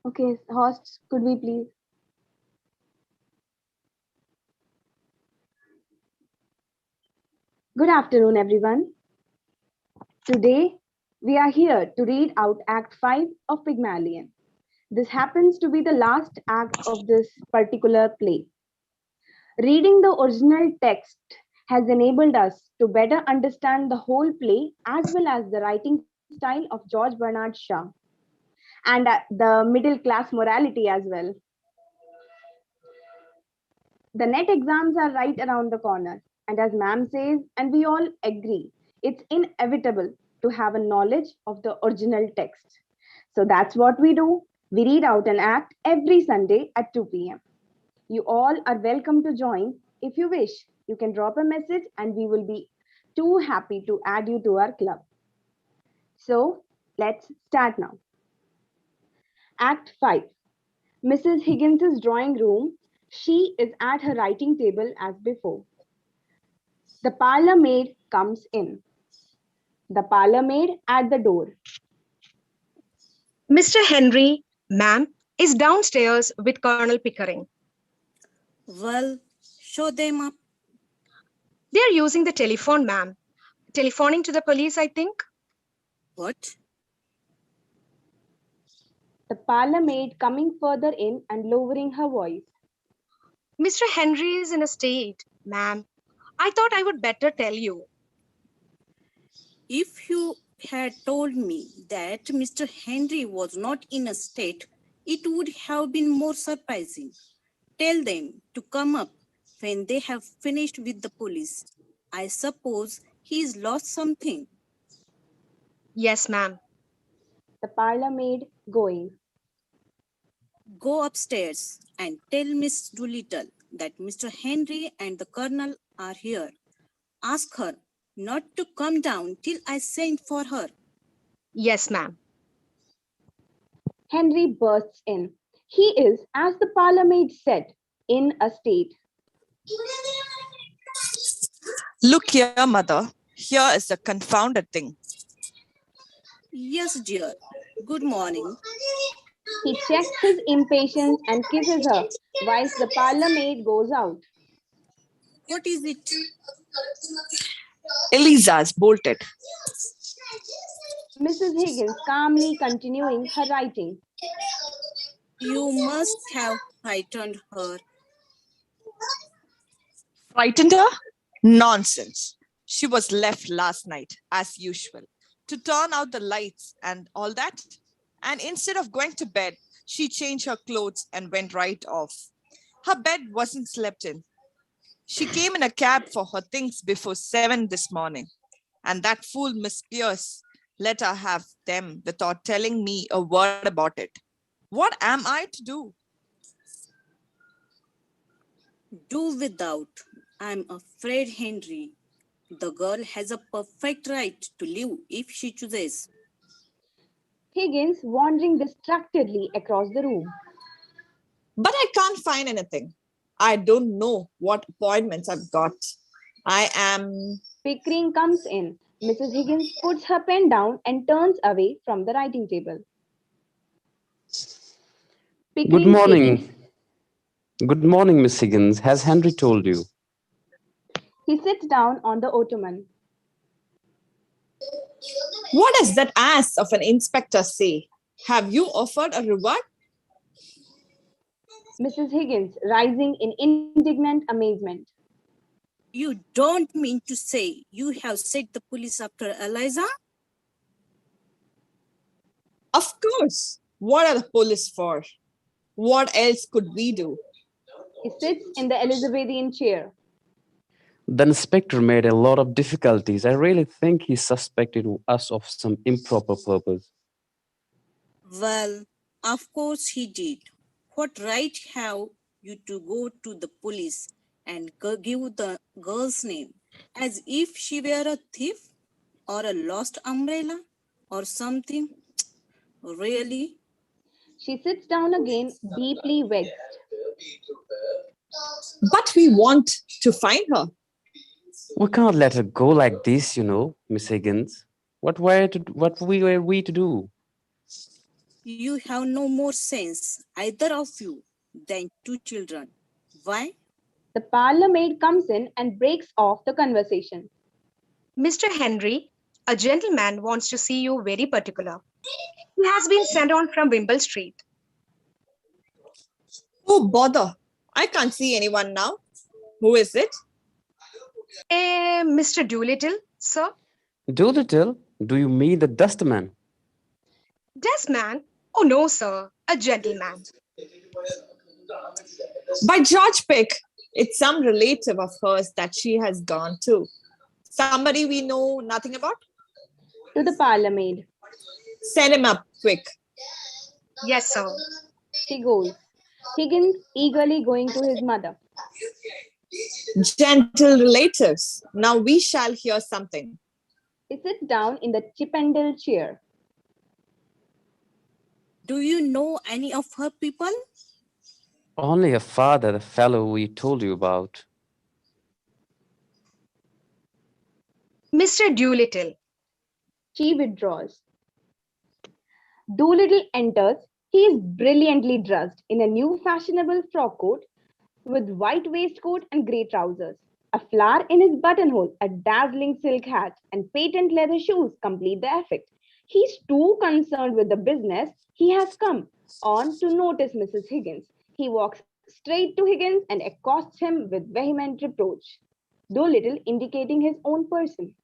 Okay, hosts, could we please? Good afternoon, everyone. Today, we are here to read out Act 5 of Pygmalion. This happens to be the last act of this particular play. Reading the original text has enabled us to better understand the whole play as well as the writing style of George Bernard Shaw and the middle class morality as well. The net exams are right around the corner, and as ma'am says, and we all agree, it's inevitable to have a knowledge of the original text. So that's what we do. We read out an act every Sunday at 2 p.m. You all are welcome to join. If you wish, you can drop a message and we will be too happy to add you to our club. So let's start now. Act 5. Mrs. Higgins's drawing room. She is at her writing table as before. The parlor maid comes in. The parlor maid at the door. Mr. Henry, ma'am, is downstairs with Colonel Pickering. Well, show them up. They're using the telephone, ma'am. Telephoning to the police, I think. What? The parlor maid coming further in and lowering her voice. Mr. Henry is in a state, ma'am. I thought I would better tell you. If you had told me that Mr. Henry was not in a state, it would have been more surprising. Tell them to come up when they have finished with the police. I suppose he's lost something. Yes, ma'am. The parlor maid going. Go upstairs and tell Miss Doolittle that Mr. Henry and the Colonel are here. Ask her not to come down till I send for her. Yes, ma'am. Henry bursts in. He is, as the parlor maid said, in a state. Look here, mother. Here is the confounded thing. Yes, dear. Good morning. He checks his impatience and kisses her, whilst the parlor maid goes out. What is it? Eliza's bolted. Mrs. Higgins calmly continuing her writing. You must have frightened her. Frightened her? Nonsense. She was left last night, as usual, to turn out the lights and all that. And instead of going to bed, she changed her clothes and went right off. Her bed wasn't slept in. She came in a cab for her things before 7 this morning. And that fool Miss Pierce let her have them without telling me a word about it. What am I to do? Do without. I'm afraid, Henry. The girl has a perfect right to live if she chooses. Higgins wandering distractedly across the room. But I can't find anything. I don't know what appointments I've got. I am... Pickering comes in. Mrs. Higgins puts her pen down and turns away from the writing table. Pickering Good morning. speaking. Good morning, Miss Higgins. Has Henry told you? He sits down on the ottoman. What does that ass of an inspector say? Have you offered a reward? Mrs. Higgins rising in indignant amazement. You don't mean to say you have set the police after Eliza? Of course. What are the police for? What else could we do? He sits in the Elizabethan chair. The inspector made a lot of difficulties. I really think he suspected us of some improper purpose. Well, of course he did. What right have you to go to the police and give the girl's name as if she were a thief or a lost umbrella or something? Really? She sits down again, deeply vexed. But we want to find her. We can't let her go like this, Miss Higgins. What were we to do? You have no more sense, either of you, than two children. Why? The parlour maid comes in and breaks off the conversation. Mr. Henry, a gentleman wants to see you very particular. He has been sent on from Wimble Street. Oh, bother. I can't see anyone now. Who is it? Mr. Doolittle, sir? Doolittle, do you mean the dustman? Dustman? Oh no, sir. A gentleman. By George Pick, it's some relative of hers that she has gone to. Somebody we know nothing about? To the parlour maid. Send him up quick. Yes, sir. She goes. Higgins eagerly going to his mother. Gentle relatives, now we shall hear something. He sits down in the Chippendale chair. Do you know any of her people? Only her father, the fellow we told you about. Mr. Doolittle. She withdraws. Doolittle enters. He is brilliantly dressed in a new fashionable frock coat with white waistcoat and grey trousers. A flower in his buttonhole, a dazzling silk hat, and patent leather shoes complete the effect. He's too concerned with the business he has come on to notice Mrs. Higgins. He walks straight to Higgins and accosts him with vehement reproach. Doolittle indicating his own person.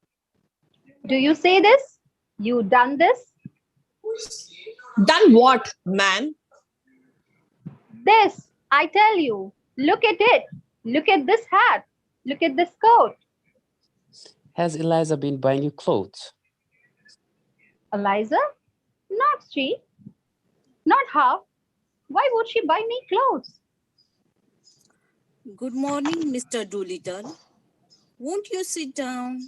Do you say this? You done this? Done what, man? This, I tell you. Look at it. Look at this hat. Look at this coat. Has Eliza been buying you clothes? Eliza? Not she. Not her. Why would she buy me clothes? Good morning, Mr. Doolittle. Won't you sit down?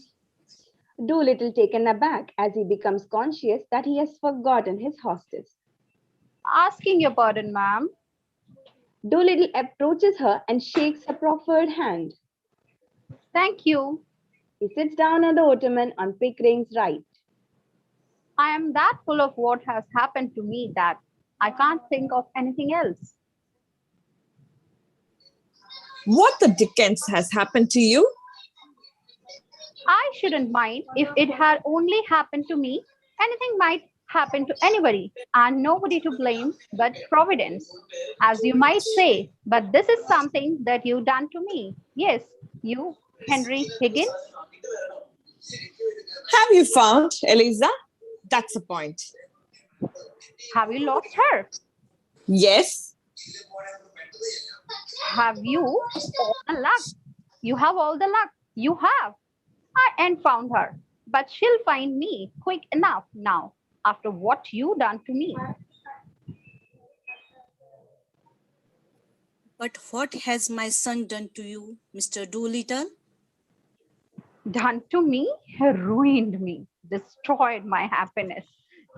Doolittle taken aback as he becomes conscious that he has forgotten his hostess. Asking your pardon, ma'am. Doolittle approaches her and shakes her proffered hand. Thank you. He sits down on the ottoman on Pickering's right. I am that full of what has happened to me that I can't think of anything else. What the dickens has happened to you? I shouldn't mind if it had only happened to me. Anything might happen to anybody, and nobody to blame but Providence, as you might say. But this is something that you done to me. Yes, you, Henry Higgins. Have you found Eliza? That's the point. Have you lost her? Yes. Have you all the luck? You have all the luck. You have. I ain't found her, but she'll find me quick enough now after what you done to me. But what has my son done to you, Mr. Doolittle? Done to me, ruined me, destroyed my happiness,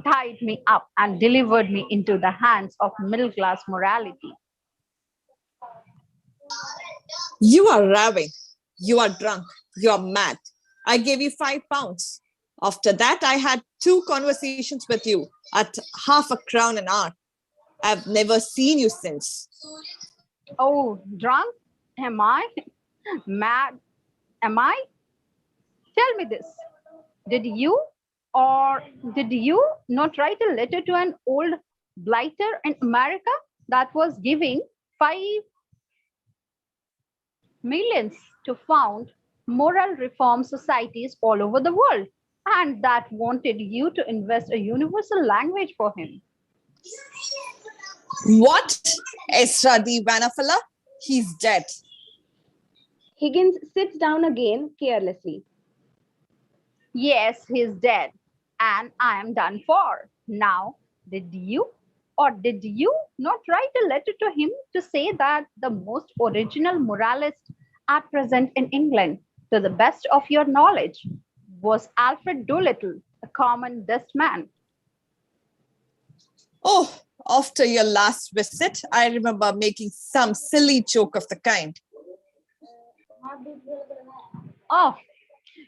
tied me up and delivered me into the hands of middle class morality. You are raving. You are drunk. You are mad. I gave you £5. After that, I had 2 conversations with you at £0.50 an hour. I've never seen you since. Oh, drunk? Am I? Mad? Am I? Tell me this. Did you not write a letter to an old blighter in America that was giving 5 millions to found moral reform societies all over the world, and that wanted you to invest a universal language for him? What? Ezra D. Vanafella? He's dead. Higgins sits down again carelessly. Yes, he's dead, and I am done for. Now, did you not write a letter to him to say that the most original moralist at present in England, to the best of your knowledge, was Alfred Doolittle, a common dustman? Oh, after your last visit, I remember making some silly joke of the kind. Oh,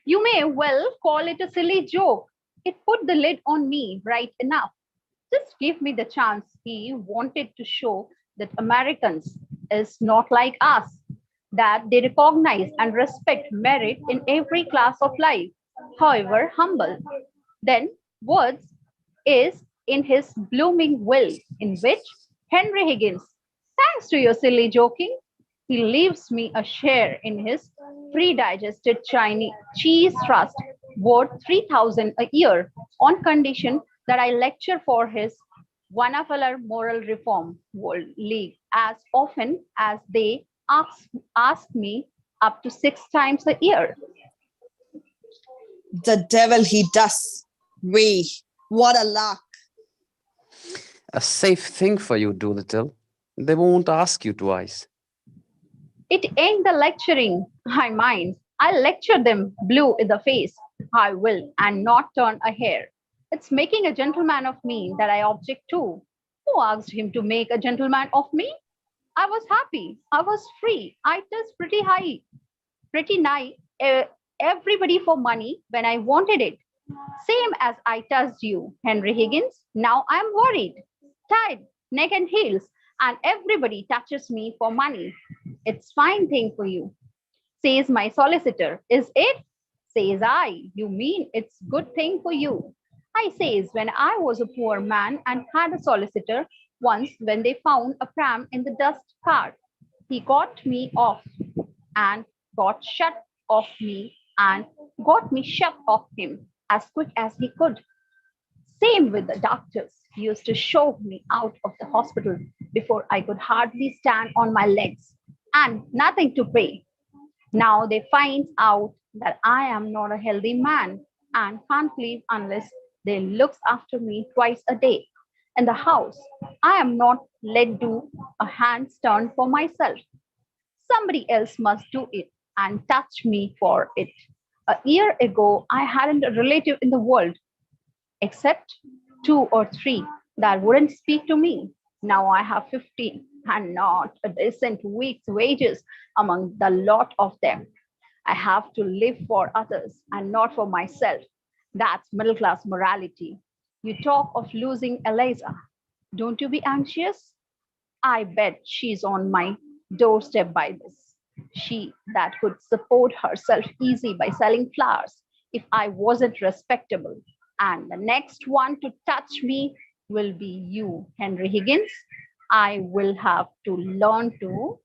you may well call it a silly joke. It put the lid on me right enough. Just give me the chance. He wanted to show that Americans is not like us, that they recognize and respect merit in every class of life, however humble. Then words is in his blooming will, in which Henry Higgins, thanks to your silly joking, he leaves me a share in his pre-digested Chinese cheese trust worth 3,000 a year on condition that I lecture for his Vernacular Moral Reform World League as often as they ask me up to 6 times a year. The devil he does. We, what a lark. A safe thing for you, Doolittle. They won't ask you twice. It ain't the lecturing I mind. I lecture them blue in the face. I will, and not turn a hair. It's making a gentleman of me that I object to. Who asked him to make a gentleman of me? I was happy. I was free. I was pretty nigh everybody for money when I wanted it. Same as I touched you, Henry Higgins. Now I'm worried, tied, neck and heels, and everybody touches me for money. It's fine thing for you, says my solicitor. Is it? Says I. You mean it's good thing for you? I says when I was a poor man and had a solicitor once when they found a pram in the dust cart. He got me off and got shut off me and got me shut off him as quick as he could. Same with the doctors. He used to shove me out of the hospital before I could hardly stand on my legs and nothing to pay. Now they find out that I am not a healthy man and can't leave unless they looks after me twice a day. In the house, I am not let do a handstand for myself. Somebody else must do it and touch me for it. A year ago, I hadn't a relative in the world except two or three that wouldn't speak to me. Now I have 15 and not a decent week's wages among the lot of them. I have to live for others and not for myself. That's middle class morality. You talk of losing Eliza. Don't you be anxious? I bet she's on my doorstep by this. She that could support herself easy by selling flowers if I wasn't respectable. And the next one to touch me will be you, Henry Higgins. I will have to learn to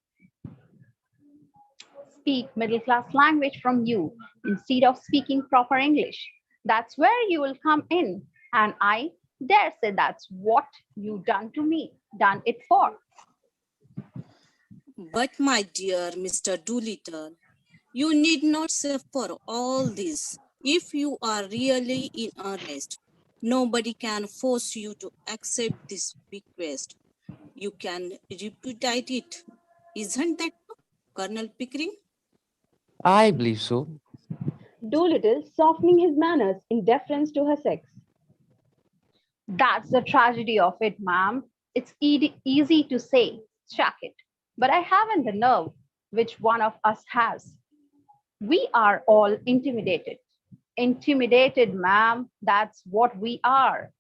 speak middle class language from you instead of speaking proper English. That's where you will come in. And I dare say that's what you done to me, done it for. But my dear Mr. Doolittle, you need not suffer all this if you are really in earnest. Nobody can force you to accept this bequest. You can repudiate it. Isn't that so, Colonel Pickering? I believe so. Doolittle softening his manners in deference to her sex. That's the tragedy of it, ma'am. It's easy to say, chuck it. But I haven't the nerve, which one of us has. We are all intimidated. Intimidated, ma'am. That's what we are.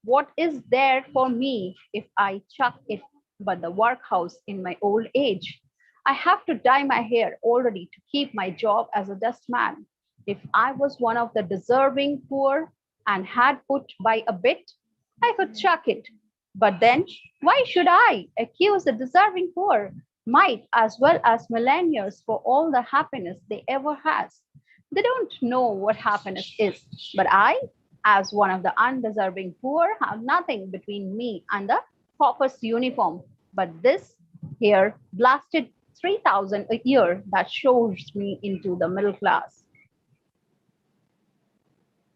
What is there for me if I chuck it but the workhouse in my old age? I have to dye my hair already to keep my job as a dustman. If I was one of the deserving poor and had put by a bit, I could chuck it. But then, why should I accuse the deserving poor, might as well as millionaires for all the happiness they ever has? They don't know what happiness is, but I, as one of the undeserving poor, have nothing between me and the pauper's uniform, but this here blasted 3,000 a year that shows me into the middle class.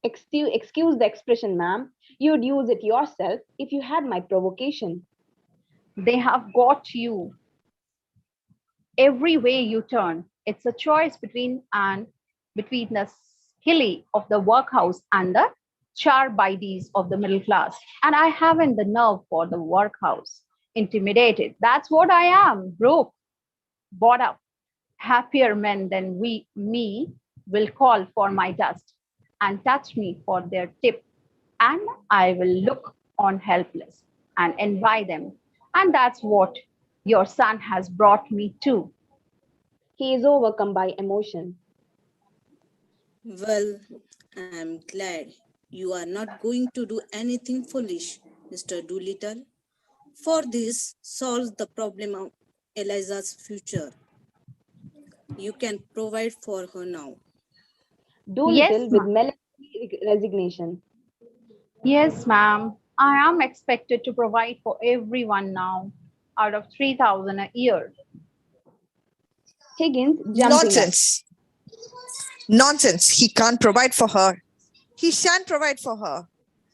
Excuse the expression, ma'am. You'd use it yourself if you had my provocation. They have got you every way you turn. It's a choice between the skilly of the workhouse and the charbides of the middle class. And I haven't the nerve for the workhouse. Intimidated. That's what I am. Broke, bought up. Happier men than me will call for my dust and touch me for their tip. And I will look on helpless and envy them. And that's what your son has brought me to. He is overcome by emotion. Well, I'm glad you are not going to do anything foolish, Mr. Doolittle. For this solves the problem of Eliza's future. You can provide for her now. Yes, Doolittle with ma'am. melancholy resignation. Yes, ma'am. I am expected to provide for everyone now out of 3,000 a year. Higgins jumping up. Nonsense. Nonsense. He can't provide for her. He shan't provide for her.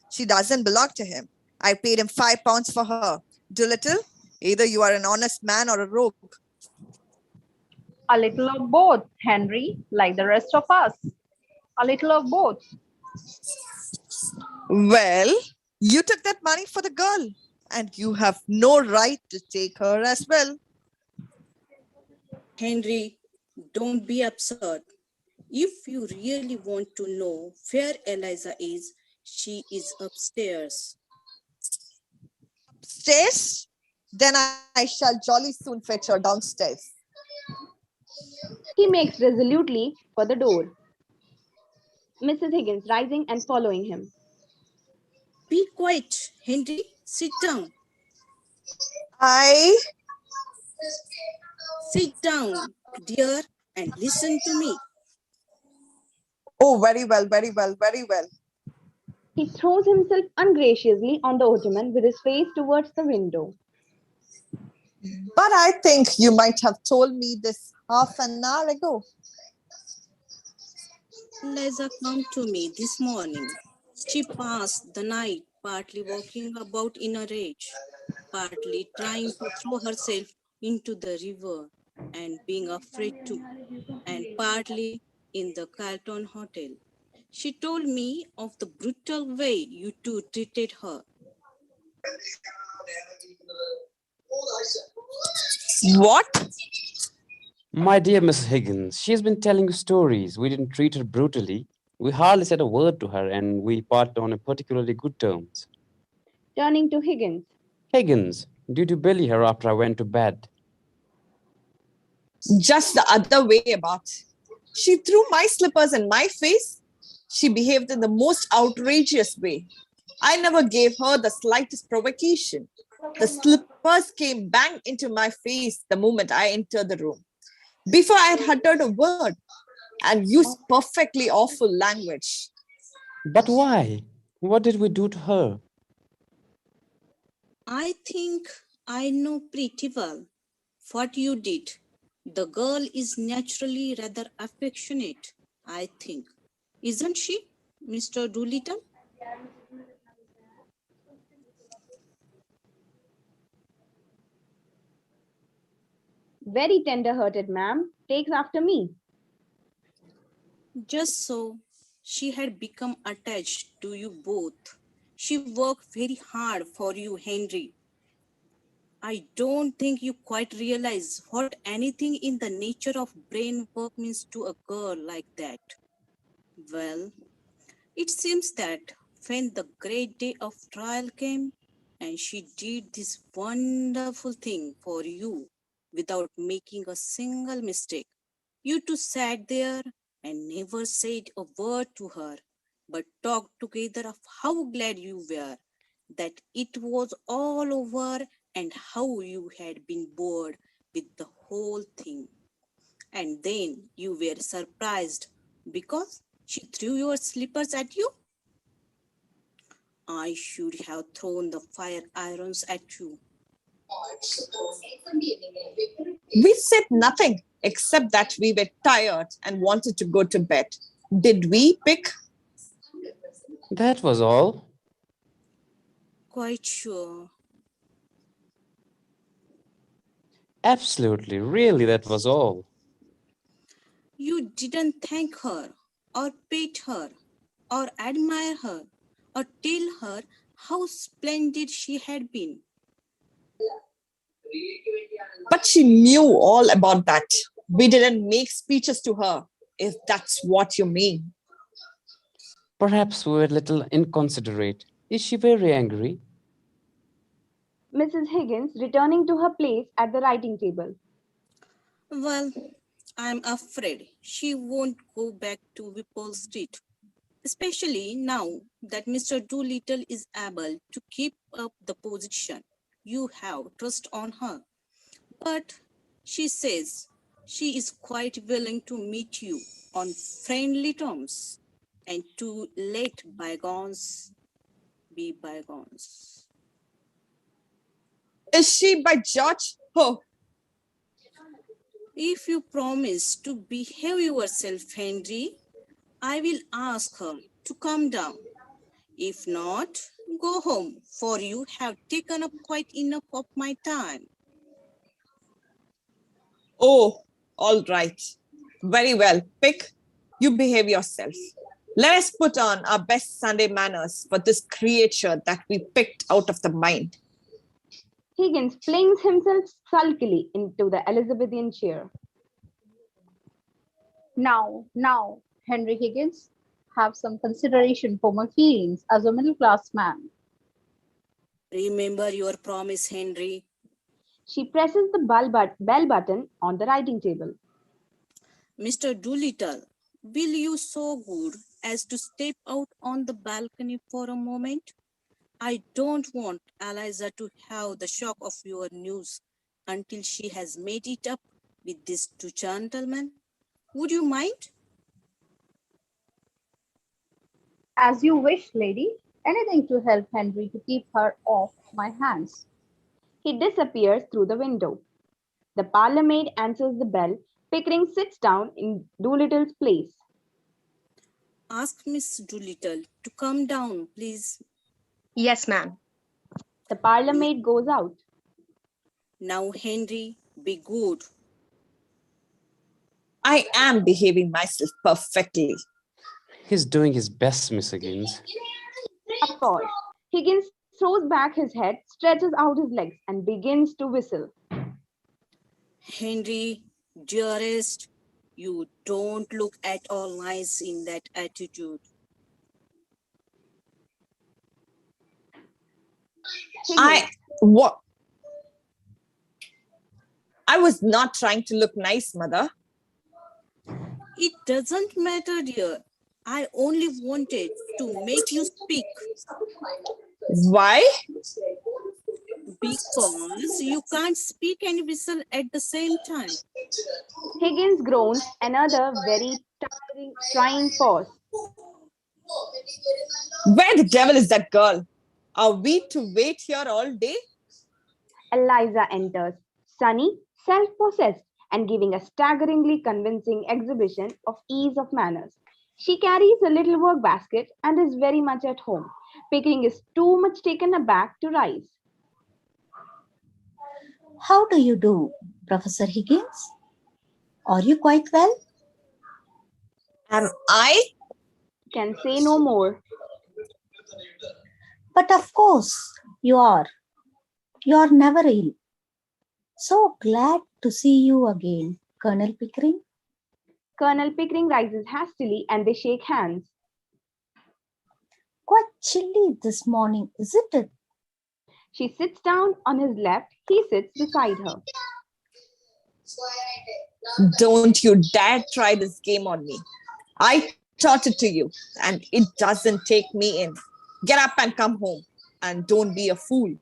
She doesn't belong to him. I paid him £5 for her. Doolittle, either you are an honest man or a rogue. A little of both, Henry, like the rest of us. A little of both. Well, you took that money for the girl, and you have no right to take her as well. Henry, don't be absurd. If you really want to know where Eliza is, she is upstairs. Upstairs? Then I shall jolly soon fetch her downstairs. He makes resolutely for the door. Mrs. Higgins rising and following him. Be quiet, Henry. Sit down. I Sit down, dear, and listen to me. Oh, very well, very well, very well. He throws himself ungraciously on the ottoman with his face towards the window. But I think you might have told me this half an hour ago. Eliza came to me this morning. She passed the night partly walking about in a rage, partly trying to throw herself into the river and being afraid to, and partly in the Carlton Hotel. She told me of the brutal way you two treated her. What? My dear Mrs. Higgins, she has been telling you stories. We didn't treat her brutally. We hardly said a word to her, and we parted on a particularly good terms. Turning to Higgins. Higgins, did you bully her after I went to bed? Just the other way about. She threw my slippers in my face. She behaved in the most outrageous way. I never gave her the slightest provocation. The slippers came bang into my face the moment I entered the room, before I had uttered a word, and used perfectly awful language. But why? What did we do to her? I think I know pretty well what you did. The girl is naturally rather affectionate, I think. Isn't she, Mr. Doolittle? Very tender-hearted, ma'am. Takes after me. Just so, she had become attached to you both. She worked very hard for you, Henry. I don't think you quite realize what anything in the nature of brain work means to a girl like that. Well, it seems that when the great day of trial came and she did this wonderful thing for you without making a single mistake, you two sat there and never said a word to her, but talked together of how glad you were that it was all over and how you had been bored with the whole thing. And then you were surprised because she threw your slippers at you. I should have thrown the fire irons at you. We said nothing except that we were tired and wanted to go to bed. Did we, Pick? That was all. Quite sure. Absolutely, really, that was all. You didn't thank her, or pet her, or admire her, or tell her how splendid she had been. But she knew all about that. We didn't make speeches to her, if that's what you mean. Perhaps we were a little inconsiderate. Is she very angry? Mrs. Higgins returning to her place at the writing table. Well, I'm afraid she won't go back to Whipple Street, especially now that Mr. Doolittle is able to keep up the position. You have trust on her. But she says she is quite willing to meet you on friendly terms and to let bygones be bygones. Is she by George? Oh, If you promise to behave yourself, Henry, I will ask her to come down. If not, go home, for you have taken up quite enough of my time. oh, all right. Very well. Pick, you behave yourself. Let us put on our best Sunday manners for this creature that we picked out of the mind. Higgins flings himself sulkily into the Elizabethan chair. Now, Henry Higgins, have some consideration for my feelings as a middle class man. Remember your promise, Henry. She presses the bell button on the writing table. Mr. Doolittle, will you so good as to step out on the balcony for a moment? I don't want Eliza to have the shock of your news until she has made it up with these two gentlemen. Would you mind? As you wish, lady. Anything to help Henry to keep her off my hands. He disappears through the window. The parlour maid answers the bell. Pickering sits down in Doolittle's place. Ask Miss Doolittle to come down, please. Yes, ma'am. The parlour maid goes out. Now, Henry, be good. I am behaving myself perfectly. He's doing his best, Miss Higgins. Of course, Higgins throws back his head, stretches out his legs, and begins to whistle. Henry, dearest, you don't look at all nice in that attitude. I what? I was not trying to look nice, mother. It doesn't matter, dear. I only wanted to make you speak Why? because you can't speak and whistle at the same time. Higgins groans, another very trying pause. Where the devil is that girl? Are we to wait here all day? Eliza enters, sunny, self-possessed, and giving a staggeringly convincing exhibition of ease of manners. She carries a little work basket and is very much at home. Pickering is too much taken aback to rise. How do you do, Professor Higgins? Are you quite well? Am I? Can say no more. But of course you are. You are never ill. So glad to see you again, Colonel Pickering. Colonel Pickering rises hastily and they shake hands. Quite chilly this morning, isn't it? She sits down on his left, he sits beside her. Don't you dare try this game on me. I taught it to you, and it doesn't take me in. Get up and come home, and don't be a fool.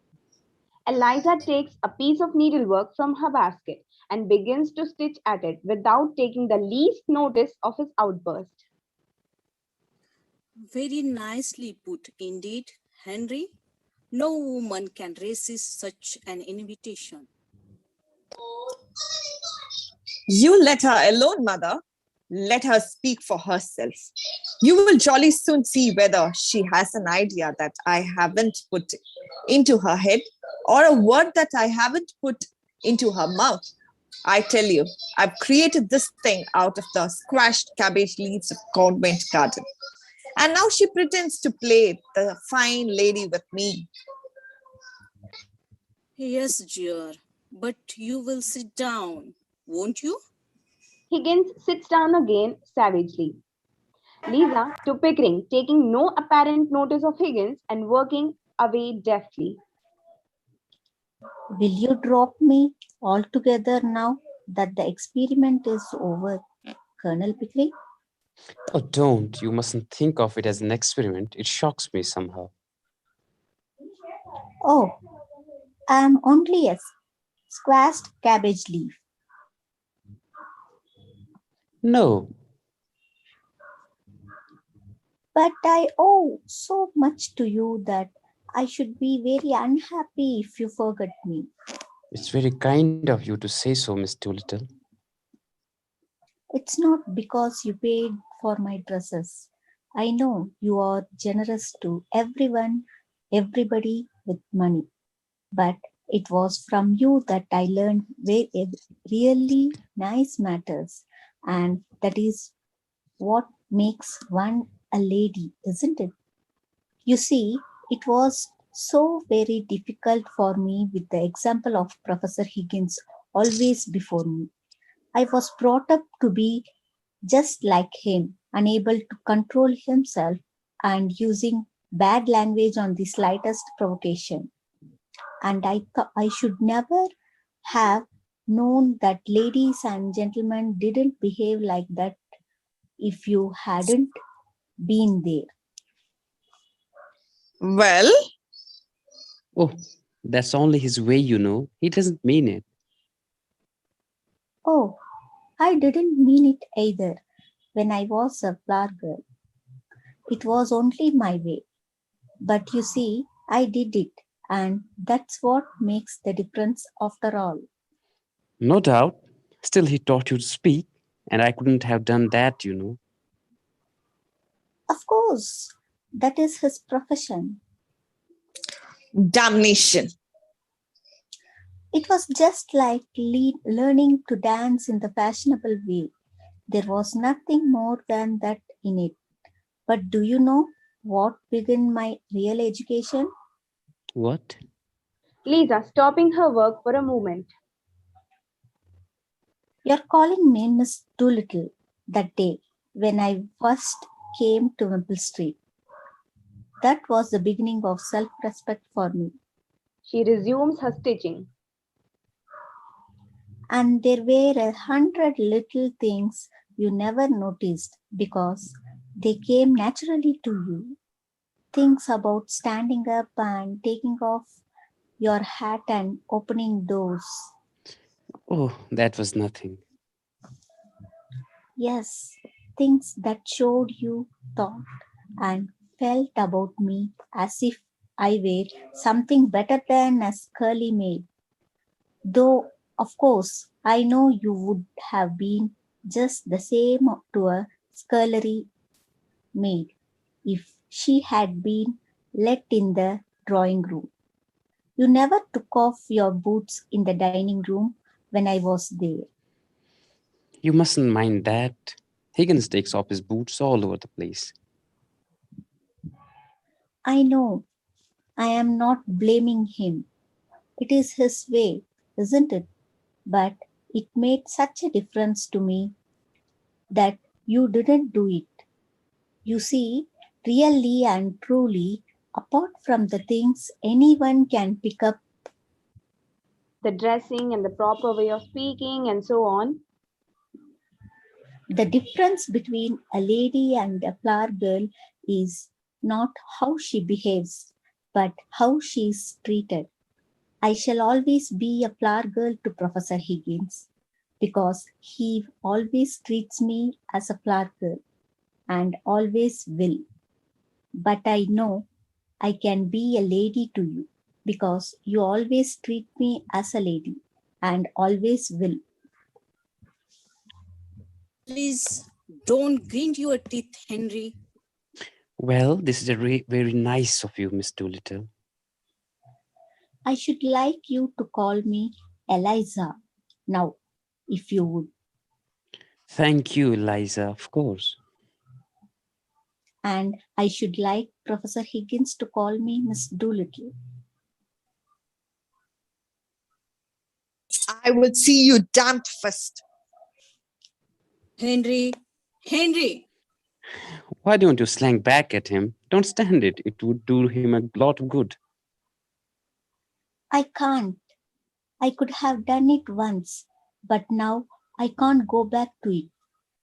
Eliza takes a piece of needlework from her basket and begins to stitch at it without taking the least notice of his outburst. Very nicely put indeed, Henry. No woman can resist such an invitation. You let her alone, mother. Let her speak for herself. You will jolly soon see whether she has an idea that I haven't put into her head or a word that I haven't put into her mouth. I tell you, I've created this thing out of the squashed cabbage leaves of Convent Garden. And now she pretends to play the fine lady with me. Yes, dear, but you will sit down, won't you? Higgins sits down again savagely. Lisa to Pickering, taking no apparent notice of Higgins and working away deftly. Will you drop me altogether now that the experiment is over, Colonel Pickering? Oh, don't. You mustn't think of it as an experiment. It shocks me somehow. Oh, I'm only a squashed cabbage leaf. No, But I owe so much to you that I should be very unhappy if you forget me. it's very kind of you to say so, Miss Doolittle. It's not because you paid for my dresses. I know you are generous to everybody with money. But it was from you that I learned where really nice matters. And that is what makes one a lady, isn't it? You see, it was so very difficult for me with the example of Professor Higgins always before me. I was brought up to be just like him, unable to control himself and using bad language on the slightest provocation. And I thought I should never have known that ladies and gentlemen didn't behave like that if you hadn't been there. Well, Oh, that's only his way, you know. He doesn't mean it. Oh, I didn't mean it either when I was a flower girl. It was only my way. But you see, I did it, and that's what makes the difference after all. No doubt. Still, he taught you to speak, and I couldn't have done that, you know. Of course, that is his profession. damnation. It was just like learning to dance in the fashionable way. There was nothing more than that in it. But do you know what began my real education? What? Lisa, stopping her work for a moment. You're calling me Miss Doolittle that day when I first came to Maple Street. That was the beginning of self respect for me. She resumes her stitching. And there were 100 little things you never noticed because they came naturally to you. Things about standing up and taking off your hat and opening doors. Oh, that was nothing. Yes, things that showed you thought and felt about me as if I were something better than a curly maid. Though, of course, I know you would have been just the same to a scullery maid if she had been let in the drawing room. You never took off your boots in the dining room when I was there. You mustn't mind that. Higgins takes off his boots all over the place. I know I am not blaming him. It is his way, isn't it? But it made such a difference to me that you didn't do it. You see, really and truly, apart from the things anyone can pick up, The dressing and the proper way of speaking and so on. the difference between a lady and a flower girl is not how she behaves, but how she is treated. I shall always be a flower girl to Professor Higgins because he always treats me as a flower girl and always will. But I know I can be a lady to you because you always treat me as a lady and always will. Please don't grind your teeth, Henry. Well, this is very nice of you, Miss Doolittle. I should like you to call me Eliza now, if you would. Thank you, Eliza, of course. And I should like Professor Higgins to call me Miss Doolittle. I will see you damned first. Henry, Henry, Why don't you slang back at him? Don't stand it. It would do him a lot of good. I can't. I could have done it once, but now I can't go back to it.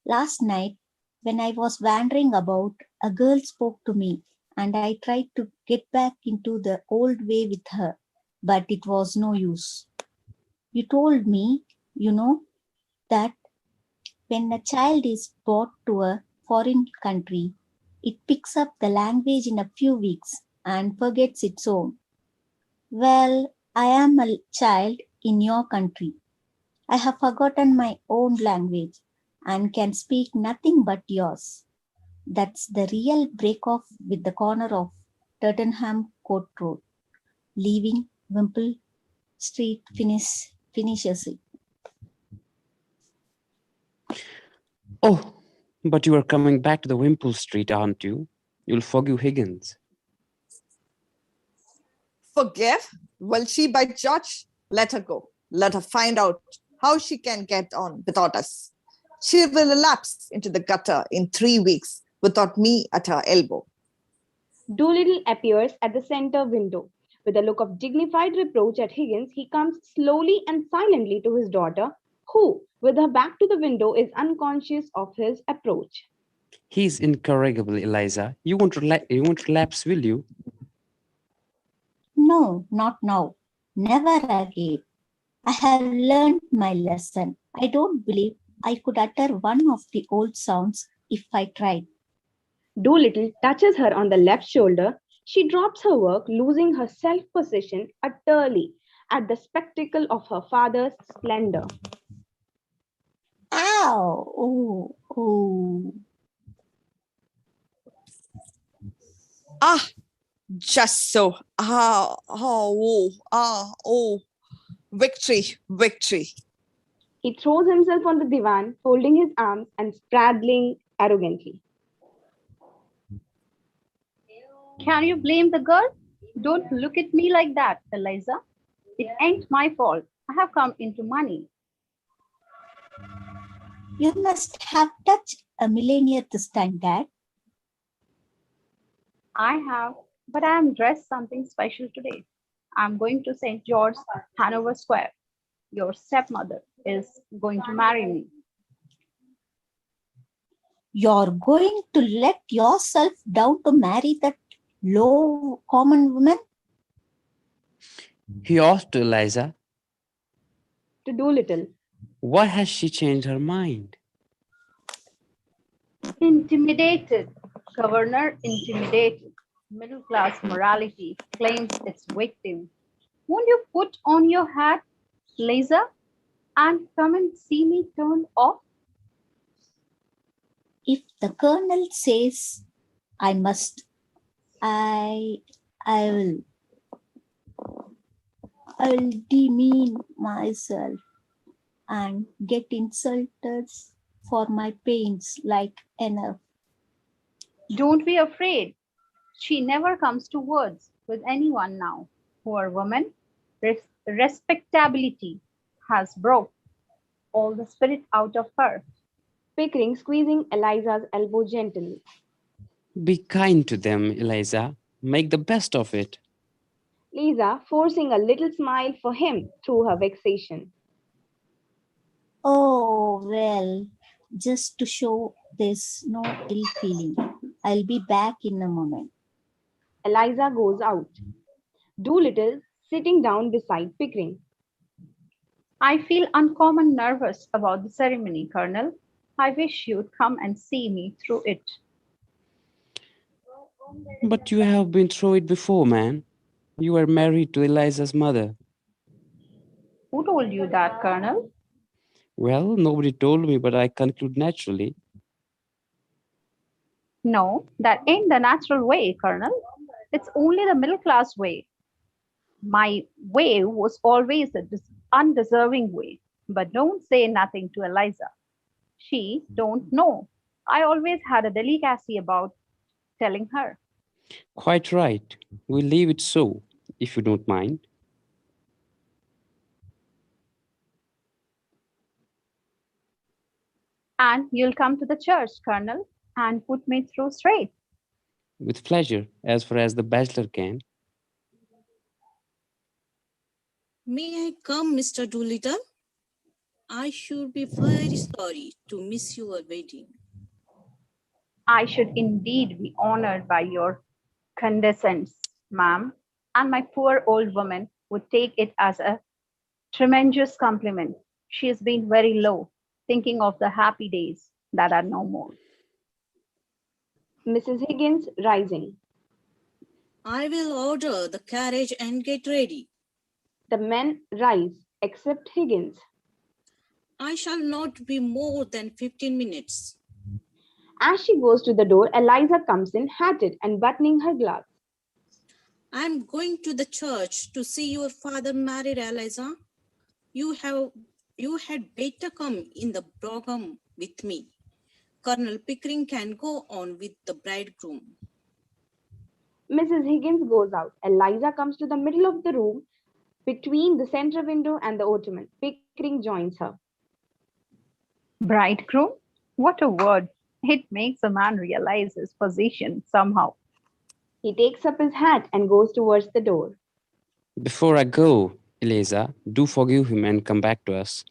Last night, when I was wandering about, a girl spoke to me, and I tried to get back into the old way with her, but it was no use. You told me, that when a child is brought to a foreign country, it picks up the language in a few weeks and forgets its own. Well, I am a child in your country. I have forgotten my own language and can speak nothing but yours. That's the real break off with the corner of Tottenham Court Road. Leaving Wimple Street finishes it. Oh, but you are coming back to the Wimpole Street, aren't you? You'll forgive Higgins. Forgive? Will she, by George? Let her go. Let her find out how she can get on without us. She will relapse into the gutter in 3 weeks without me at her elbow. Doolittle appears at the center window. With a look of dignified reproach at Higgins, he comes slowly and silently to his daughter, who, with her back to the window, is unconscious of his approach. He's incorrigible, Eliza. You won't relapse, will you? No, not now. Never again. I have learned my lesson. I don't believe I could utter one of the old sounds if I tried. Doolittle touches her on the left shoulder. She drops her work, losing her self-possession utterly at the spectacle of her father's splendor. Ow! Oh, oh. Ah, just so. Ah, oh, ah, oh. Victory, victory. He throws himself on the divan, folding his arms and spraddling arrogantly. Can you blame the girl? Don't look at me like that, Eliza. It ain't my fault. I have come into money. You must have touched a millionaire this time, Dad. I have, but I am dressed something special today. I'm going to St. George, Hanover Square. Your stepmother is going to marry me. You're going to let yourself down to marry that low common woman? He ought to, Eliza. To Doolittle. Why has she changed her mind? Intimidated. Governor intimidated. Middle class morality claims its victim. Won't you put on your hat, Liza, and come and see me turned off? If the colonel says I must, I will. I will demean myself and get insulted for my pains like enough. Don't be afraid. She never comes to words with anyone now. Poor woman, respectability has broke all the spirit out of her. Pickering squeezing Eliza's elbow gently. Be kind to them, Eliza. Make the best of it. Lisa forcing a little smile for him through her vexation. Oh, well, just to show there's no ill feeling. I'll be back in a moment. Eliza goes out. Doolittle sitting down beside Pickering. I feel uncommon nervous about the ceremony, Colonel. I wish you'd come and see me through it. But you have been through it before, man. You were married to Eliza's mother. Who told you that, Colonel? Well, nobody told me, but I conclude naturally. No, that ain't the natural way, Colonel. It's only the middle class way. My way was always the undeserving way. But don't say nothing to Eliza. She don't know. I always had a delicacy about telling her. Quite right. We'll leave it so, if you don't mind. And you'll come to the church, Colonel, and put me through straight. With pleasure, as far as the bachelor can. May I come, Mr. Doolittle? I should be very sorry to miss your wedding. I should indeed be honored by your condescends, ma'am, and my poor old woman would take it as a tremendous compliment. She has been very low, thinking of the happy days that are no more. Mrs. Higgins rising. I will order the carriage and get ready. The men rise, except Higgins. I shall not be more than 15 minutes. As she goes to the door, Eliza comes in, hatted and buttoning her gloves. I am going to the church to see your father married, Eliza. You had better come in the brougham with me. Colonel Pickering can go on with the bridegroom. Mrs. Higgins goes out. Eliza comes to the middle of the room between the center window and the ottoman. Pickering joins her. Bridegroom? What a word! It makes a man realize his position somehow. He takes up his hat and goes towards the door. Before I go, Eliza, do forgive him and come back to us.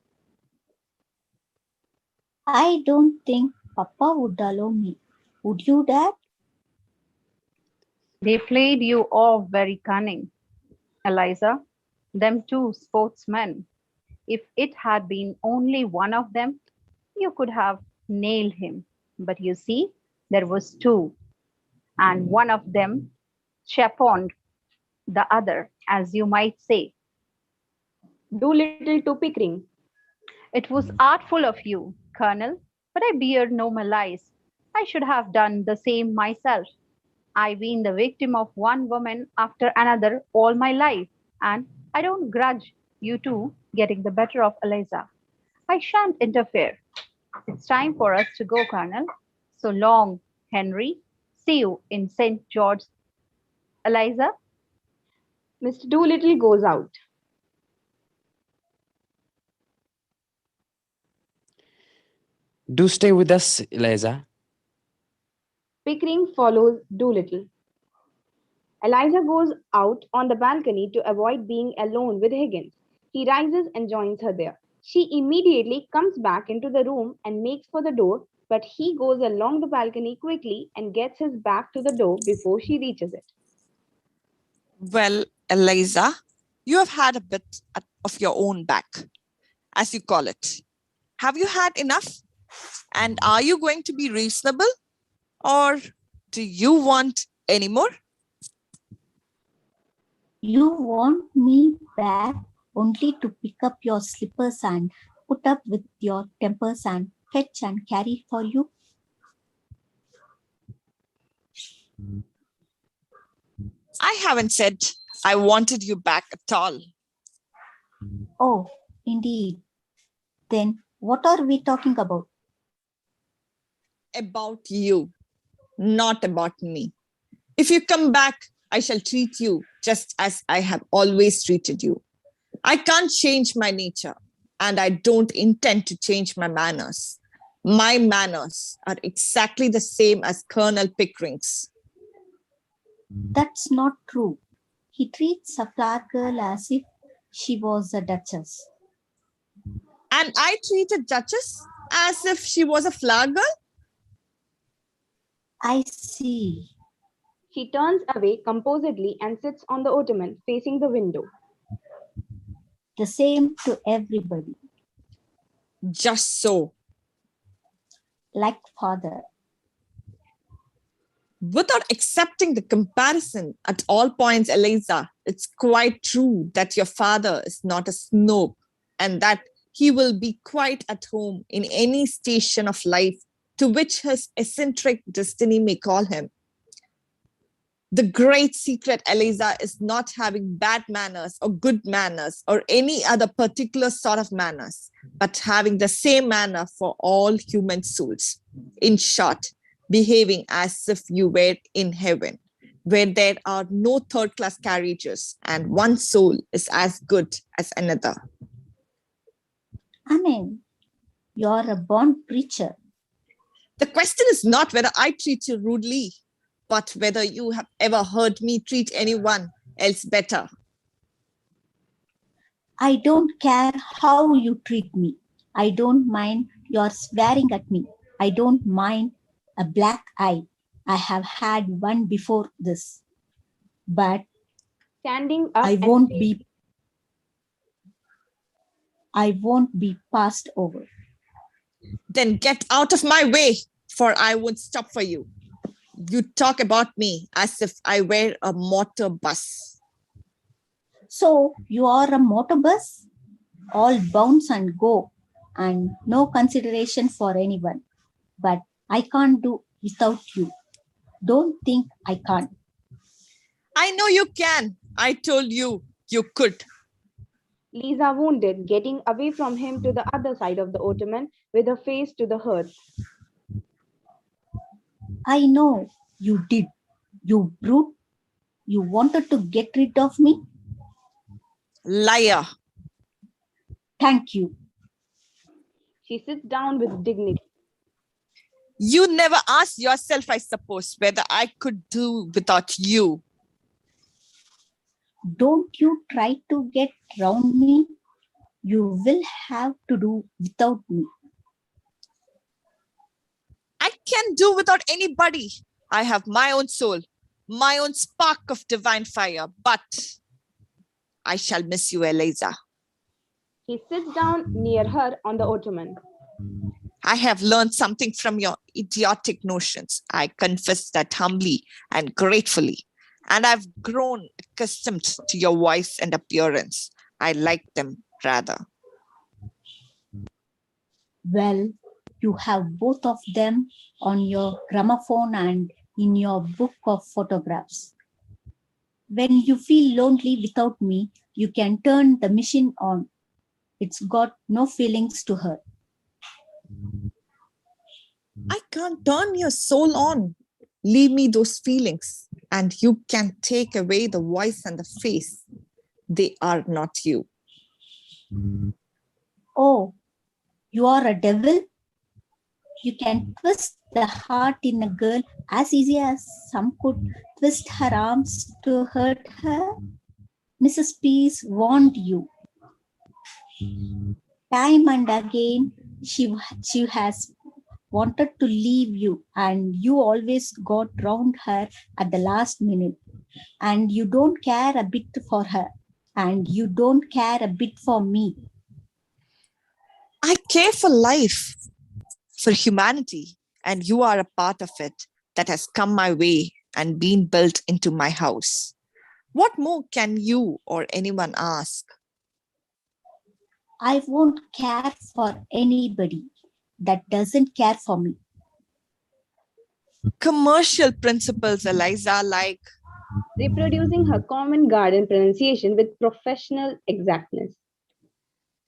I don't think Papa would allow me. Would you, Dad? They played you off very cunning, Eliza. Them two sportsmen. If it had been only one of them, you could have nailed him. But you see, there was two, and one of them chaperoned the other, as you might say. Doolittle to Pickering. It was artful of you, Colonel, but I bear no malice. I should have done the same myself. I've been the victim of one woman after another all my life, and I don't grudge you two getting the better of Eliza. I shan't interfere. It's time for us to go, Colonel. So long, Henry. See you in St. George. Eliza? Mr. Doolittle goes out. Do stay with us, Eliza. Pickering follows Doolittle. Eliza goes out on the balcony to avoid being alone with Higgins. He rises and joins her there. She immediately comes back into the room and makes for the door, but he goes along the balcony quickly and gets his back to the door before she reaches it. Well, Eliza, you have had a bit of your own back, as you call it. Have you had enough? And are you going to be reasonable? Or do you want any more? You want me back only to pick up your slippers and put up with your tempers and fetch and carry for you? I haven't said I wanted you back at all. Oh, indeed. Then what are we talking about? About you, not about me. If you come back, I shall treat you just as I have always treated you. I can't change my nature, and I don't intend to change my manners. My manners are exactly the same as Colonel Pickering's. That's not true. He treats a flower girl as if she was a duchess. And I treated Duchess as if she was a flower girl? I see. She turns away composedly and sits on the ottoman facing the window. The same to everybody, Just so. like father. Without accepting the comparison at all points, Eliza, it's quite true that your father is not a snob and that he will be quite at home in any station of life to which his eccentric destiny may call him. The great secret, Eliza, is not having bad manners or good manners or any other particular sort of manners, but having the same manner for all human souls. In short, behaving as if you were in heaven, where there are no third-class carriages and one soul is as good as another. Amen. You're a born preacher. The question is not whether I treat you rudely, but whether you have ever heard me treat anyone else better. I don't care how you treat me. I don't mind your swearing at me. I don't mind a black eye. I have had one before this. But Standing up I and won't saying, be I won't be passed over. Then get out of my way, for I won't stop for you. You talk about me as if I were a motor bus. So you are a motor bus? All bounce and go, and no consideration for anyone. But I can't do without you. Don't think I can't. I know you can. I told you you could. Lisa wounded, getting away from him to the other side of the ottoman with her face to the hearth. I know you did. You brute. You wanted to get rid of me? Liar. Thank you. She sits down with dignity. You never asked yourself, I suppose, whether I could do without you. Don't you try to get round me. You will have to do without me. I can do without anybody. I have my own soul, my own spark of divine fire, but I shall miss you, Eliza. He sits down near her on the ottoman. I have learned something from your idiotic notions. I confess that humbly and gratefully. And I've grown accustomed to your voice and appearance. I like them rather. Well, you have both of them on your gramophone and in your book of photographs. When you feel lonely without me, you can turn the machine on. It's got no feelings to hurt. I can't turn your soul on. Leave me those feelings, and you can take away the voice and the face. They are not you. Oh, you are a devil? You can twist the heart in a girl as easy as some could twist her arms to hurt her. Mrs. Peace warned you. Time and again, she has wanted to leave you, and you always got round her at the last minute. And you don't care a bit for her, and you don't care a bit for me. I care for life, for humanity, and you are a part of it that has come my way and been built into my house. What more can you or anyone ask? I won't care for anybody that doesn't care for me. Commercial principles, Eliza, like Reproducing her common garden pronunciation with professional exactness.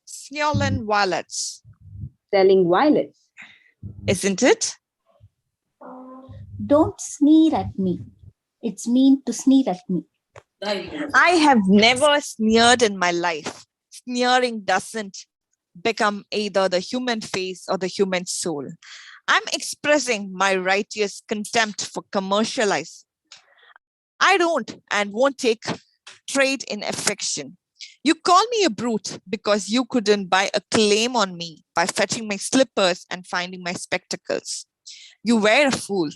Sneolan violets, Selling violets. isn't it? Don't sneer at me. It's mean to sneer at me. I have never sneered in my life. Sneering doesn't become either the human face or the human soul. I'm expressing my righteous contempt for commercialize. I don't and won't take trade in affection. You call me a brute because you couldn't buy a claim on me by fetching my slippers and finding my spectacles. You were a fool.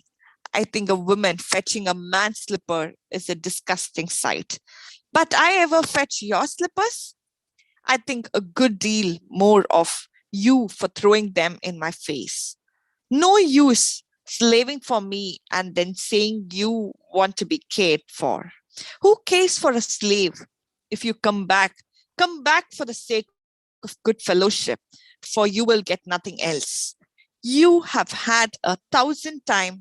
I think a woman fetching a man's slipper is a disgusting sight. But I ever fetch your slippers? I think a good deal more of you for throwing them in my face. No use slaving for me and then saying you want to be cared for. Who cares for a slave? If you come back for the sake of good fellowship, for you will get nothing else. You have had 1,000 times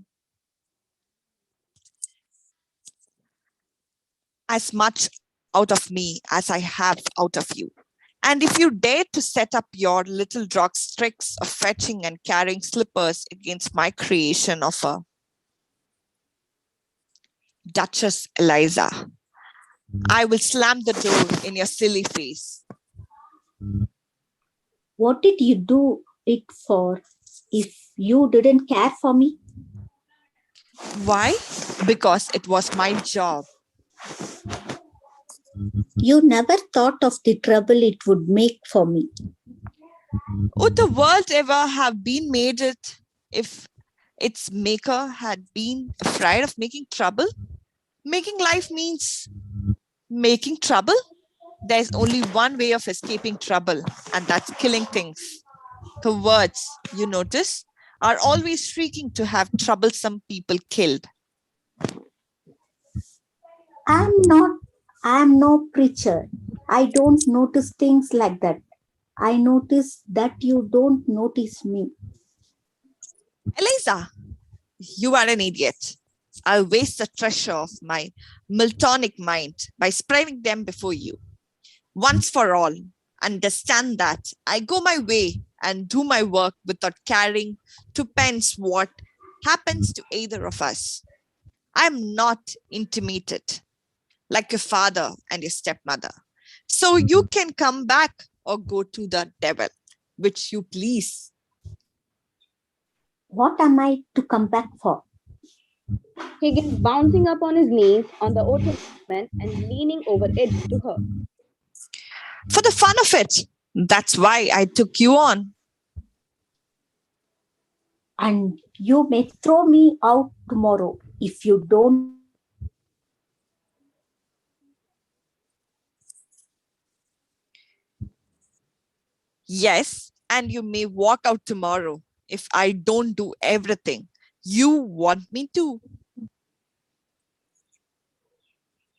as much out of me as I have out of you. And if you dare to set up your little drog's tricks of fetching and carrying slippers against my creation of a Duchess Eliza, I will slam the door in your silly face. What did you do it for if you didn't care for me? Why? Because it was my job. You never thought of the trouble it would make for me. Would the world ever have been made it if its maker had been afraid of making trouble? Making life means making trouble. There's only one way of escaping trouble, and that's killing things. The words, you notice, are always shrieking to have troublesome people killed. I'm no preacher. I don't notice things like that. I notice that you don't notice me. Eliza, you are an idiot. I'll waste the treasure of my Miltonic mind by spreading them before you. Once for all, understand that I go my way and do my work without caring twopence what happens to either of us. I'm not intimidated like your father and your stepmother. So you can come back or go to the devil, which you please. What am I to come back for? Higgins bouncing up on his knees on the ottoman and leaning over it to her. For the fun of it. That's why I took you on. And you may throw me out tomorrow if you don't. Yes, and you may walk out tomorrow if I don't do everything you want me to.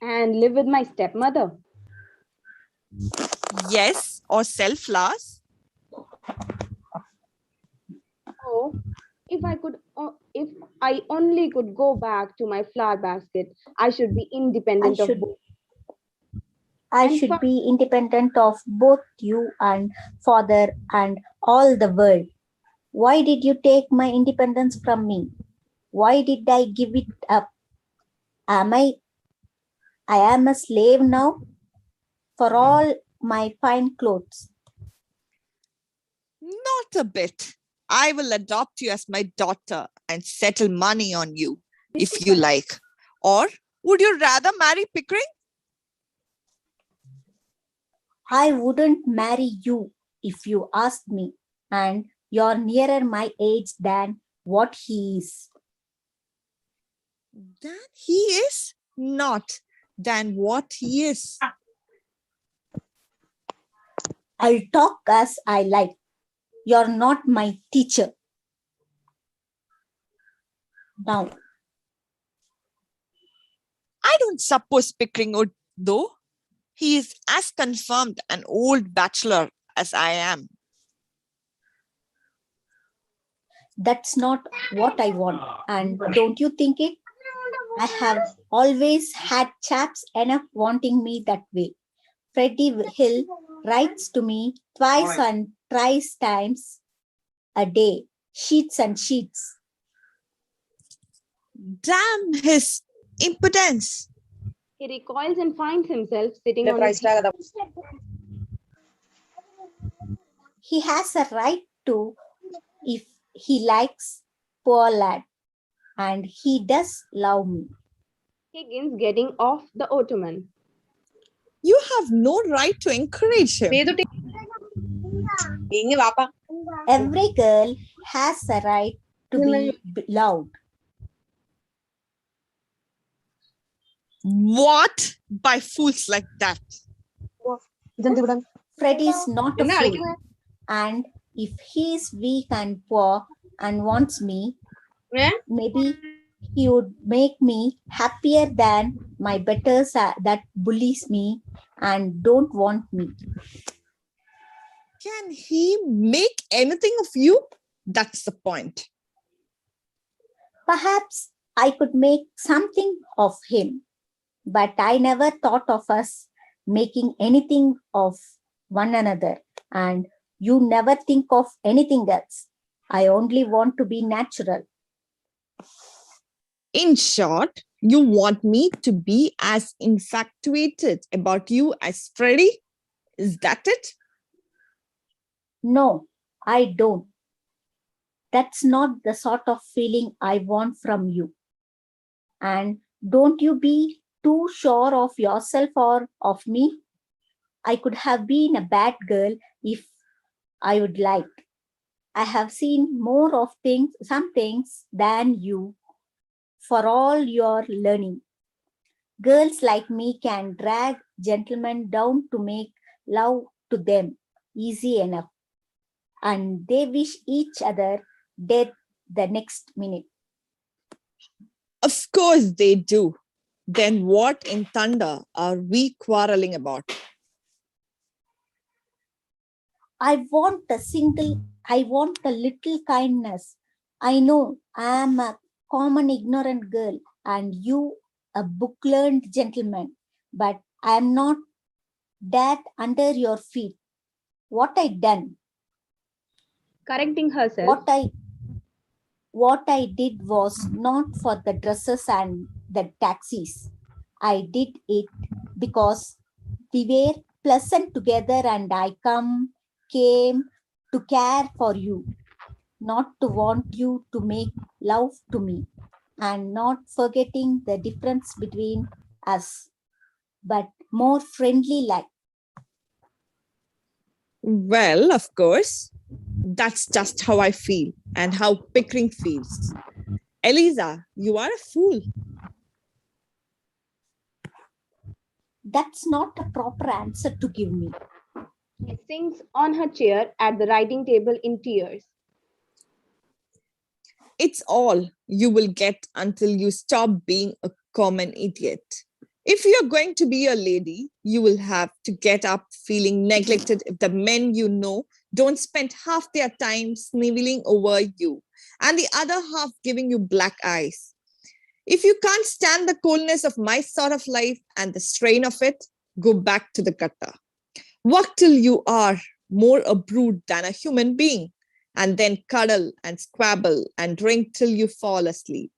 And live with my stepmother. Yes, or sell flowers. Oh, if I only could go back to my flower basket, I should be independent of both. I And should be independent of both you and father and all the world. Why did you take my independence from me? Why did I give it up? I am a slave now for all my fine clothes. Not a bit. I will adopt you as my daughter and settle money on you if you like. Or would you rather marry Pickering? I wouldn't marry you if you asked me, and you're nearer my age than what he is. Than he is? Not than what he is. I'll talk as I like. You're not my teacher. Now, I don't suppose Pickering would, though. He is as confirmed an old bachelor as I am. that's not what I want. And don't you think it? I have always had chaps enough wanting me that way. Freddie Hill writes to me twice and thrice times a day, sheets and sheets. Damn his impudence. he recoils and finds himself sitting on his head. He has a right to if he likes, poor lad, and he does love me. Higgins getting off the ottoman. You have no right to encourage him. Every girl has a right to be loved. What? By fools like that. Fred is not a fool, and if he is weak and poor and wants me, maybe he would make me happier than my betters that bullies me and don't want me. Can he make anything of you? That's the point. Perhaps I could make something of him, but I never thought of us making anything of one another, and you never think of anything else. I only want to be natural. In short, you want me to be as infatuated about you as Freddie? Is that it? No, I don't. That's not the sort of feeling I want from you. And don't you be too sure of yourself or of me? I could have been a bad girl if I would like. I have seen more of some things than you for all your learning. Girls like me can drag gentlemen down to make love to them easy enough, and they wish each other dead the next minute. Of course they do. Then what in thunder are we quarreling about? I want a little kindness. I know I am a common ignorant girl and you a book learned gentleman, but I am not that under your feet. What I done? Correcting herself. What I did was not for the dresses and the taxis. I did it because we were pleasant together and I came to care for you, not to want you to make love to me, and not forgetting the difference between us, but more friendly like. Well, of course. That's just how I feel and how Pickering feels. Eliza, you are a fool. That's not a proper answer to give me. She sinks on her chair at the writing table in tears. It's all you will get until you stop being a common idiot. If you're going to be a lady, you will have to get up feeling neglected if the men you know don't spend half their time sniveling over you and the other half giving you black eyes. If you can't stand the coldness of my sort of life and the strain of it, go back to the gutter. Work till you are more a brute than a human being, and then cuddle and squabble and drink till you fall asleep.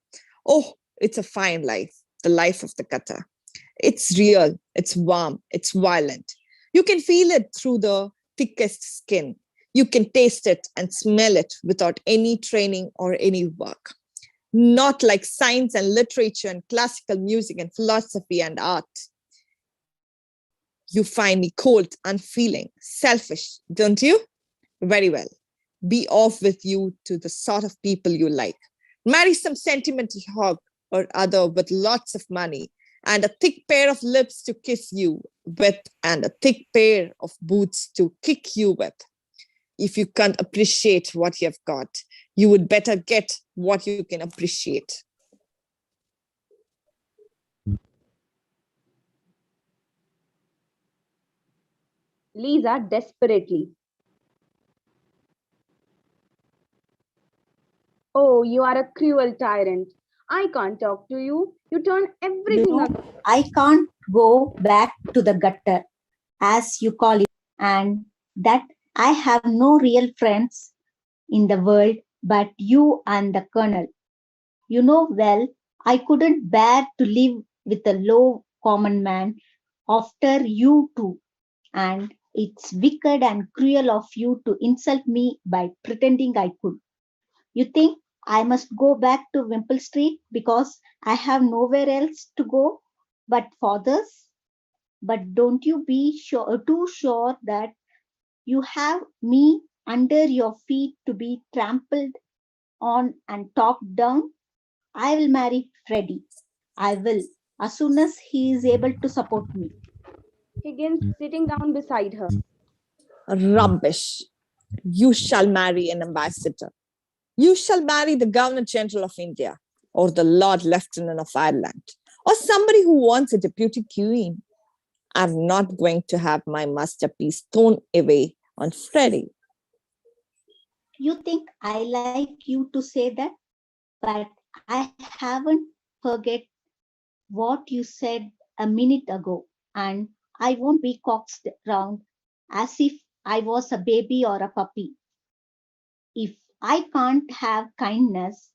Oh, it's a fine life, the life of the gutter. It's real, it's warm, it's violent. You can feel it through the thickest skin. You can taste it and smell it without any training or any work. Not like science and literature and classical music and philosophy and art. You find me cold, unfeeling, selfish, don't you? Very well. Be off with you to the sort of people you like. Marry some sentimental hog or other with lots of money and a thick pair of lips to kiss you with and a thick pair of boots to kick you with. If you can't appreciate what you have got, you would better get what you can appreciate. Lisa desperately. Oh, you are a cruel tyrant. I can't talk to you. You turn everything No, up. I can't go back to the gutter, as you call it, and that I have no real friends in the world but you and the colonel. You know well, I couldn't bear to live with a low common man after you two, and it's wicked and cruel of you to insult me by pretending I could. You think I must go back to Wimple Street because I have nowhere else to go but father's? But don't you be too sure that you have me under your feet to be trampled on and talked down? I will marry Freddie. I will, as soon as he is able to support me. Higgins sitting down beside her. Rubbish. You shall marry an ambassador. You shall marry the Governor General of India or the Lord Lieutenant of Ireland or somebody who wants a deputy queen. I'm not going to have my masterpiece thrown away on Freddie. You think I like you to say that? But I haven't forget what you said a minute ago, and I won't be coaxed round as if I was a baby or a puppy. If I can't have kindness,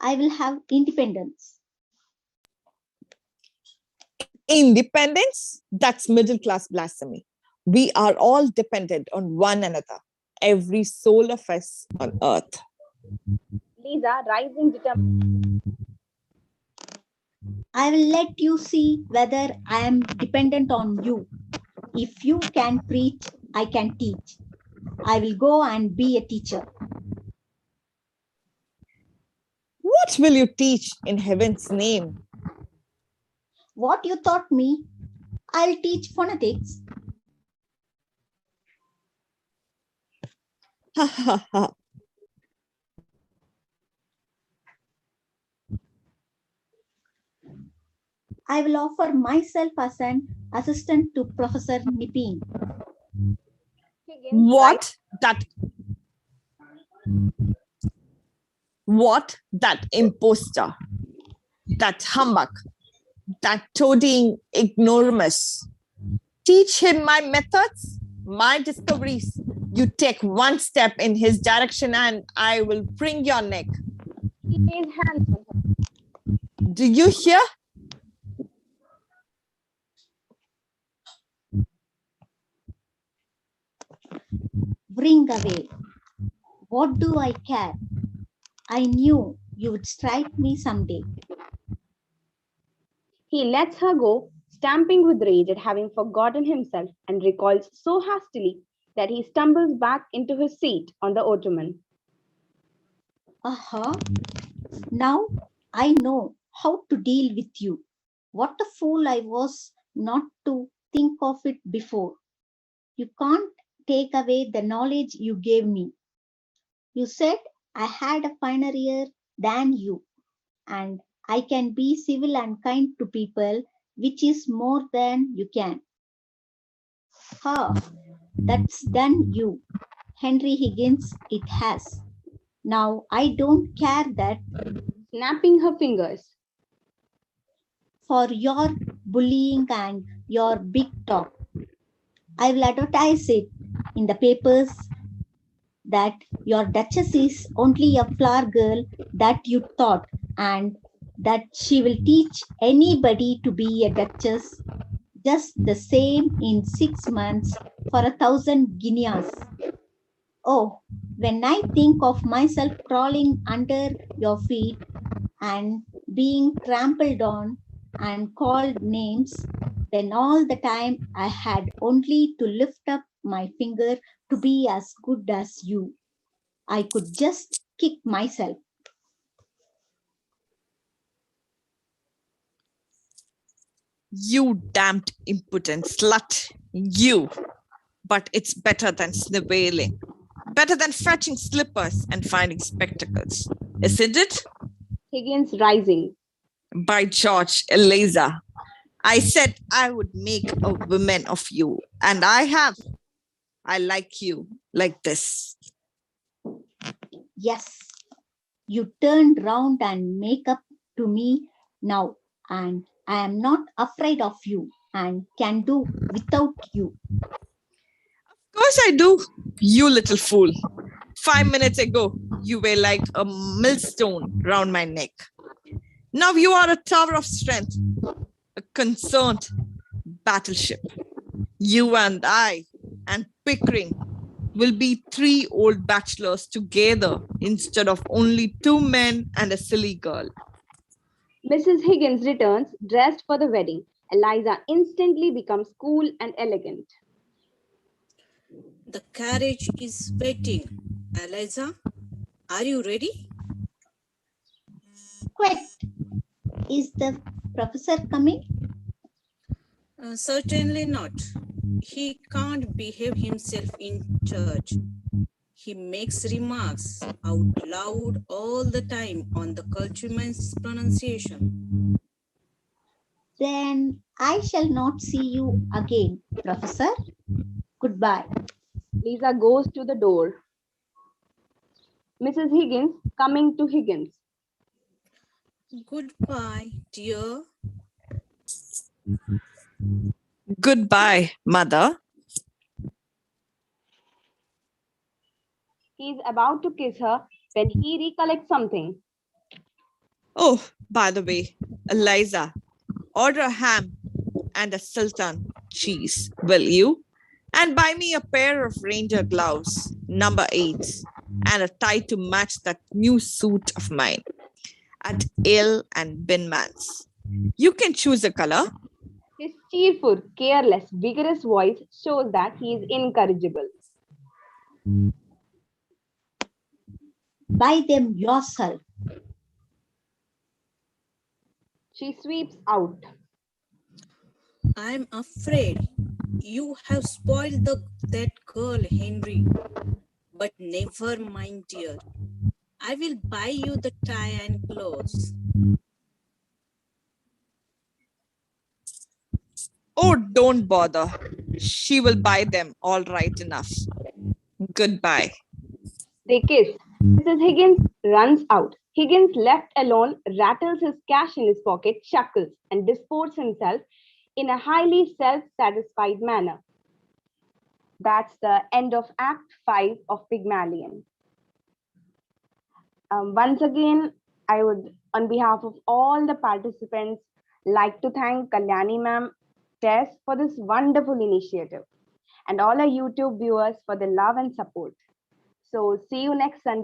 I will have independence. Independence? That's middle class blasphemy. We are all dependent on one another, every soul of us on earth. Lisa rising determined. I will let you see whether I am dependent on you. If you can preach, I can teach. I will go and be a teacher. What will you teach in heaven's name? What you taught me, I'll teach phonetics. Ha ha ha. I will offer myself as an assistant to Professor Nipin. Higgins What? That impostor? That humbug? That toadying ignoramus? Teach him my methods, my discoveries. You take one step in his direction and I will bring your neck. He lays hands on her. Do you hear? Bring away. What do I care? I knew you would strike me someday. He lets her go, stamping with rage at having forgotten himself, and recoils so hastily that he stumbles back into his seat on the ottoman. Aha. Now I know how to deal with you. What a fool I was not to think of it before. You can't take away the knowledge you gave me. You said I had a finer ear than you, and I can be civil and kind to people, which is more than you can. Ha, that's done you, Henry Higgins, it has. Now I don't care that Snapping her fingers. for your bullying and your big talk. I will advertise it in the papers that your duchess is only a flower girl that you thought, and that she will teach anybody to be a duchess just the same in 6 months for 1,000 guineas. Oh, when I think of myself crawling under your feet and being trampled on and called names, then all the time I had only to lift up my finger to be as good as you. I could just kick myself. You damned impotent slut. You. But it's better than sniveling. Better than fetching slippers and finding spectacles. Isn't it? Higgins rising. By George, Eliza. I said I would make a woman of you, and I have. I like you like this. Yes, you turned round and make up to me now, and I am not afraid of you and can do without you. Of course I do, you little fool. 5 minutes ago, you were like a millstone round my neck. Now you are a tower of strength, a concerned battleship. You and I and Pickering will be 3 old bachelors together instead of only 2 men and a silly girl. Mrs. Higgins returns, dressed for the wedding. Eliza instantly becomes cool and elegant. The carriage is waiting. Eliza, are you ready? Quick! Is the professor coming? Certainly not. He can't behave himself in church. He makes remarks out loud all the time on the clergyman's pronunciation. Then I shall not see you again, Professor. Goodbye. Lisa goes to the door. Mrs. Higgins coming to Higgins. Goodbye, dear. Goodbye, mother. He is about to kiss her when he recollects something. Oh, by the way, Eliza, order a ham and a Sultan cheese, will you? And buy me a pair of ranger gloves, number 8, and a tie to match that new suit of mine at Ale and Binman's. You can choose a color. His cheerful, careless, vigorous voice shows that he is incorrigible. Buy them yourself. She sweeps out. I'm afraid you have spoiled that girl, Henry. But never mind, dear. I will buy you the tie and clothes. Oh, don't bother. She will buy them all right enough. Goodbye. They kiss. Mrs. Higgins runs out. Higgins, left alone, rattles his cash in his pocket, chuckles, and disports himself in a highly self satisfied manner. That's the end of Act 5 of Pygmalion. Once again, I would, on behalf of all the participants, like to thank Kalyani ma'am, TES for this wonderful initiative, and all our YouTube viewers for the love and support. So, see you next Sunday.